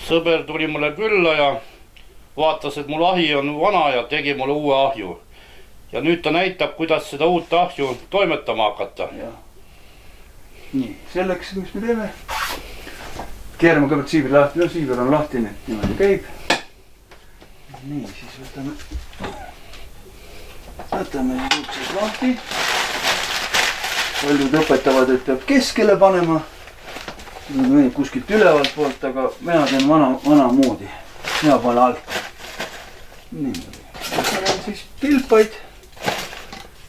sõber tuli mulle külla ja vaatas, et mul ahi on vana ja tegi mulle uue ahju. Ja nüüd ta näitab, kuidas seda uut ahju toimetama hakata. Nii, selleks, mis me teeme? Keerame kõigepealt siibri lahti. No siibri on lahti, nii et niimoodi käib. Nii, siis võtame uksest lahti. Paljud õpetavad, et peab keskele panema. Kuskilt ülevalt poolt, aga mina teen vana moodi. Mina panen alt. Niimoodi. Panen siis pilpaid.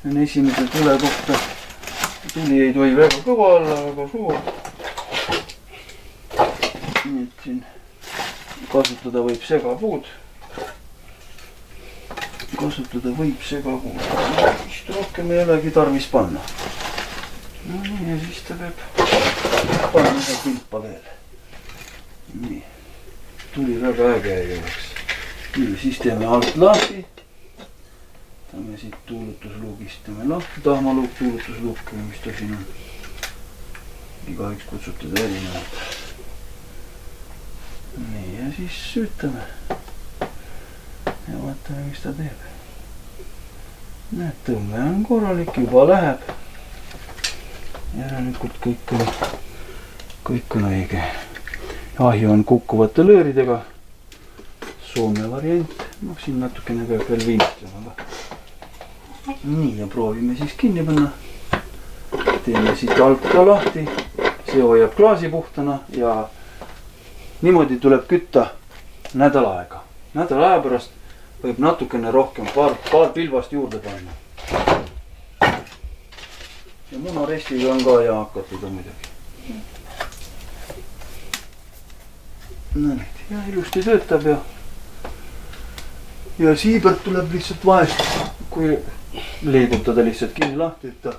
On esimese tule kohta. Tuli ei tohi väga kõva olla, väga suur. Nii et siin kasutada võib segapuud. Vist rohkem ei olegi tarvis panna. No nii, ja siis ta peab panna ühe pilpa veel. Nii, tuli väga äge ei oleks. Nii, siis teeme alt lahti. Teeme siit tuulutusluugist, teeme lahti. Tahmaluuk, tuulutusluuk, mis ta siin on. Igaüks kutsub teda erinevalt. Nii, ja siis süütame. Ja vaatame, mis ta teeb. Näed, tõmme on korralik, juba läheb. Järelikult kõik on õige. Ahju on kukkuvate lõõridega. Soome variant. No siin natukene peab veel viimistama. Nii, ja proovime siis kinni panna. Teeme siit alt ka lahti. See hoiab klaasi puhtana ja niimoodi tuleb kütta nädal aega. Nädal aja pärast võib natukene rohkem, paar pilvast juurde panna. Ja munarestiga on ka hea hakata muidugi. No nüüd, ja ilusti töötab ja siibert tuleb lihtsalt vahest, kui liigutada lihtsalt kinni lahti, et ta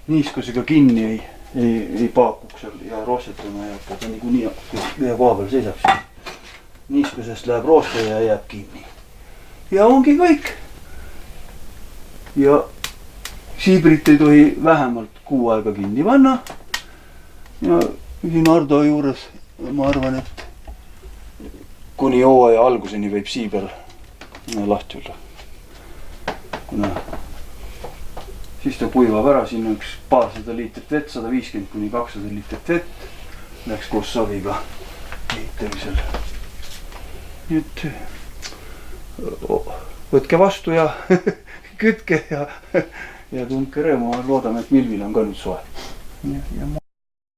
niiskusega kinni ei paakuks ja roostetama ei hakka. Ta niikuinii ühe koha peal seisab siin. Niiskusest läheb rooste ja jääb kinni. Ja ongi kõik. Ja siibrit ei tohi vähemalt kuu aega kinni panna. Ja siin Ardo juures ma arvan, et kuni hooaja alguseni võib siiber lahti olla. Kuna siis ta kuivab ära, siin on üks paarsada liitrit vett, 150 kuni 200 liitrit vett. Läks koos saviga ehitamisel. Nii et võtke vastu ja kütke ja tundke rõõmu. Loodame, et Milvil on ka nüüd soe.